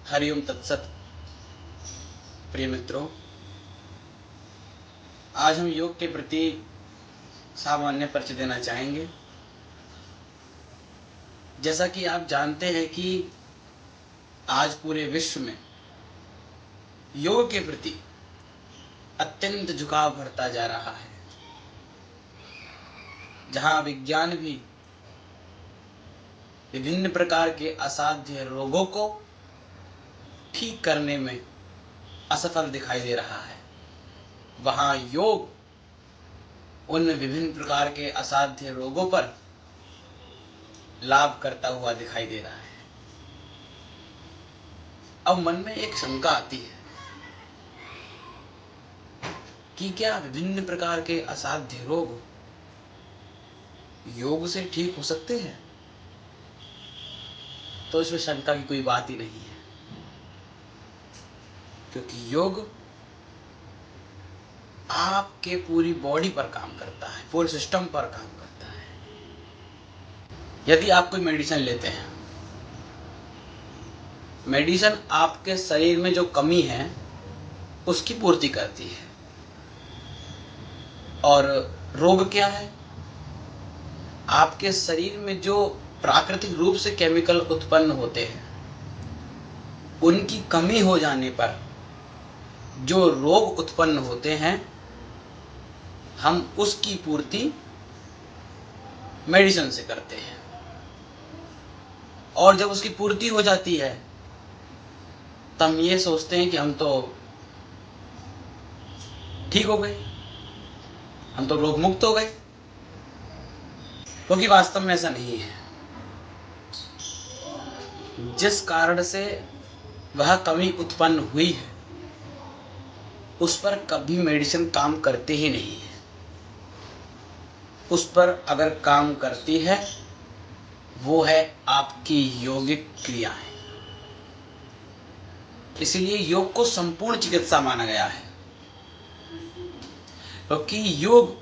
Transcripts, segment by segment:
हरिओम तत्सत। प्रिय मित्रों, आज हम योग के प्रति सामान्य परिचय देना चाहेंगे। जैसा कि आप जानते हैं कि आज पूरे विश्व में योग के प्रति अत्यंत झुकाव बढ़ता जा रहा है, जहां विज्ञान भी विभिन्न प्रकार के असाध्य रोगों को ठीक करने में असफल दिखाई दे रहा है, वहां योग उन विभिन्न प्रकार के असाध्य रोगों पर लाभ करता हुआ दिखाई दे रहा है। अब मन में एक शंका आती है कि क्या विभिन्न प्रकार के असाध्य रोग योग से ठीक हो सकते हैं? तो इसमें शंका की कोई बात ही नहीं है, क्योंकि योग आपके पूरी बॉडी पर काम करता है, पूरे सिस्टम पर काम करता है। यदि आप कोई मेडिसिन लेते हैं, मेडिसिन आपके शरीर में जो कमी है उसकी पूर्ति करती है, और रोग क्या है? आपके शरीर में जो प्राकृतिक रूप से केमिकल उत्पन्न होते हैं, उनकी कमी हो जाने पर जो रोग उत्पन्न होते हैं, हम उसकी पूर्ति मेडिसिन से करते हैं। और जब उसकी पूर्ति हो जाती है तब हम ये सोचते हैं कि हम तो ठीक हो गए, हम तो रोग मुक्त हो गए, क्योंकि वास्तव में ऐसा नहीं है। जिस कारण से वह कमी उत्पन्न हुई है उस पर कभी मेडिसिन काम करते ही नहीं है। उस पर अगर काम करती है वो है आपकी यौगिक क्रियाएं। इसलिए योग को संपूर्ण चिकित्सा माना गया है, क्योंकि योग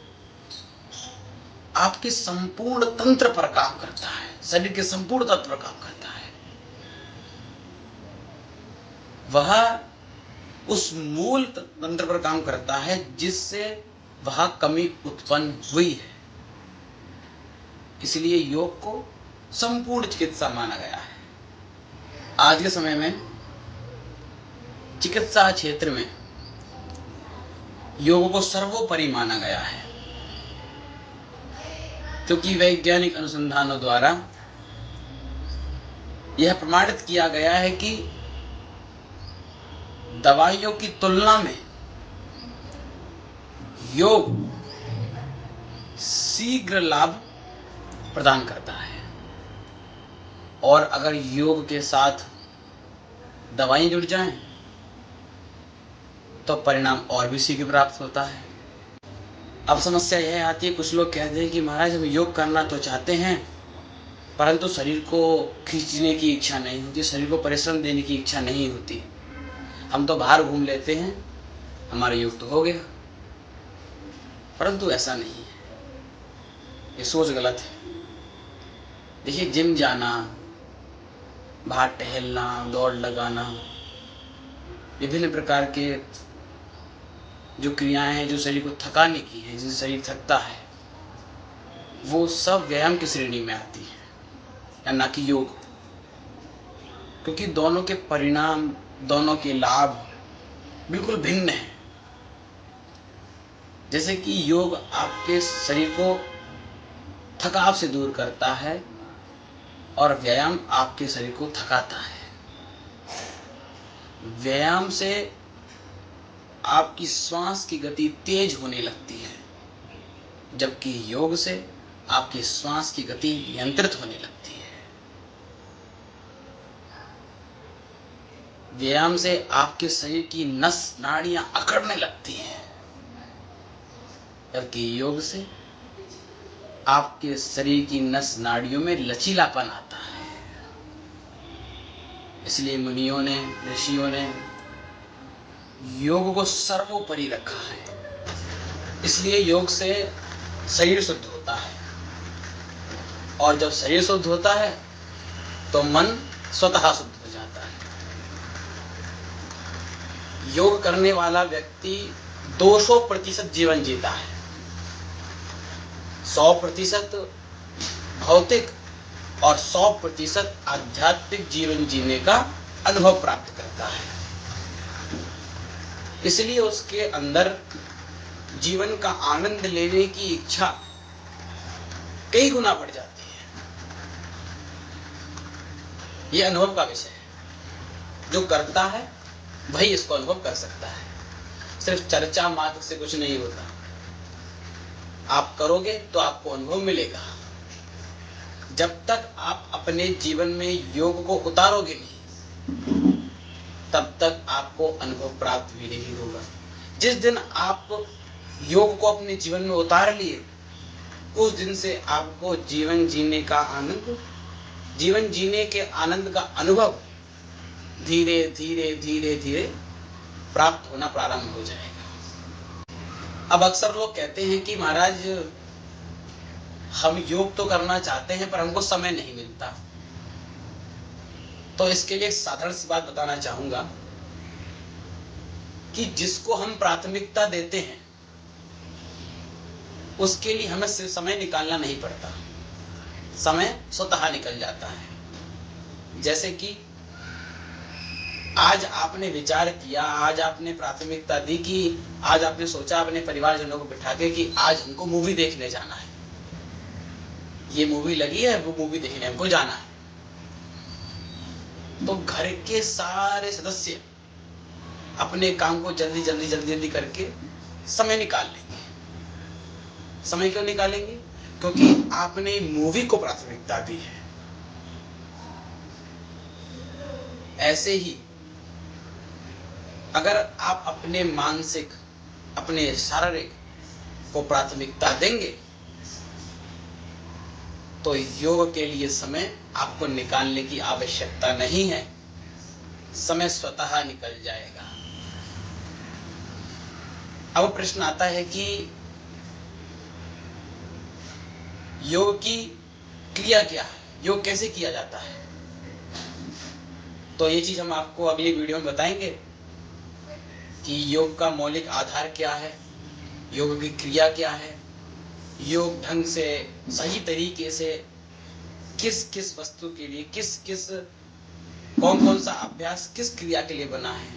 आपके संपूर्ण तंत्र पर काम करता है, शरीर के संपूर्ण तंत्र पर काम करता है। वह उस मूल तंत्र पर काम करता है जिससे वह कमी उत्पन्न हुई है। इसलिए योग को संपूर्ण चिकित्सा माना गया है। आज के समय में चिकित्सा क्षेत्र में योग को सर्वोपरि माना गया है, क्योंकि वैज्ञानिक अनुसंधानों द्वारा यह प्रमाणित किया गया है कि दवाइयों की तुलना में योग शीघ्र लाभ प्रदान करता है, और अगर योग के साथ दवाएं जुड़ जाएं तो परिणाम और भी शीघ्र प्राप्त होता है। अब समस्या यह आती है, कुछ लोग कहते हैं कि महाराज हम योग करना तो चाहते हैं, परंतु शरीर को खींचने की इच्छा नहीं होती, शरीर को परिश्रम देने की इच्छा नहीं होती। हम तो बाहर घूम लेते हैं, हमारा योग तो हो गया। परंतु ऐसा नहीं है, ये सोच गलत है। देखिए, जिम जाना, बाहर टहलना, दौड़ लगाना, विभिन्न प्रकार के जो क्रियाएं हैं जो शरीर को थकाने की है, जिससे शरीर थकता है, वो सब व्यायाम की श्रेणी में आती है, या ना कि योग। क्योंकि दोनों के परिणाम, दोनों के लाभ बिल्कुल भिन्न हैं। जैसे कि योग आपके शरीर को थकाव से दूर करता है और व्यायाम आपके शरीर को थकाता है। व्यायाम से आपकी श्वास की गति तेज होने लगती है, जबकि योग से आपकी श्वास की गति नियंत्रित होने लगती है। व्यायाम से आपके शरीर की नस नाड़ियां अकड़ने लगती हैं, जबकि योग से आपके शरीर की नस नाड़ियों में लचीलापन आता है। इसलिए मुनियों ने, ऋषियों ने योग को सर्वोपरि रखा है। इसलिए योग से शरीर शुद्ध होता है, और जब शरीर शुद्ध होता है तो मन स्वतः शुद्ध हो जाता है। योग करने वाला व्यक्ति 200% जीवन जीता है। 100% भौतिक और 100% आध्यात्मिक जीवन जीने का अनुभव प्राप्त करता है। इसलिए उसके अंदर जीवन का आनंद लेने की इच्छा कई गुना बढ़ जाती है। यह अनुभव का विषय है। जो करता है वही इसको अनुभव कर सकता है। सिर्फ चर्चा मात्र से कुछ नहीं होता। आप करोगे तो आपको अनुभव मिलेगा। जब तक आप अपने जीवन में योग को उतारोगे नहीं, तब तक आपको अनुभव प्राप्त भी नहीं होगा। जिस दिन आप योग को अपने जीवन में उतार लिए, उस दिन से आपको जीवन जीने का आनंद, जीवन जीने के आनंद का अनुभव धीरे धीरे धीरे धीरे प्राप्त होना प्रारंभ हो जाएगा। अब अक्सर लोग कहते हैं कि महाराज हम योग तो करना चाहते हैं पर हमको समय नहीं मिलता। तो इसके लिए एक साधारण सी बात बताना चाहूंगा कि जिसको हम प्राथमिकता देते हैं उसके लिए हमें सिर्फ समय निकालना नहीं पड़ता, समय स्वतः निकल जाता है। जैसे कि आज आपने विचार किया, आज आपने प्राथमिकता दी कि आज आपने सोचा अपने परिवारजनों को बिठा के कि आज हमको मूवी देखने जाना है, ये मूवी लगी है, वो मूवी देखने हमको जाना है। तो घर के सारे सदस्य अपने काम को जल्दी जल्दी जल्दी जल्दी करके समय निकाल लेंगे। समय क्यों निकालेंगे? क्योंकि आपने मूवी को प्राथमिकता दी है। ऐसे ही अगर आप अपने मानसिक, अपने शारीरिक को प्राथमिकता देंगे तो योग के लिए समय आपको निकालने की आवश्यकता नहीं है, समय स्वतः निकल जाएगा। अब प्रश्न आता है कि योग की क्रिया क्या है, योग कैसे किया जाता है? तो ये चीज हम आपको अगली वीडियो में बताएंगे कि योग का मौलिक आधार क्या है, योग की क्रिया क्या है, योग ढंग से सही तरीके से किस किस वस्तु के लिए, किस किस कौन कौन सा अभ्यास किस क्रिया के लिए बना है,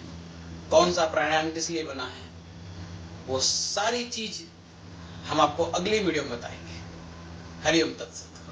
कौन सा प्राणायाम किस लिए बना है, वो सारी चीज हम आपको अगली वीडियो में बताएंगे। हरिओम तत्सत।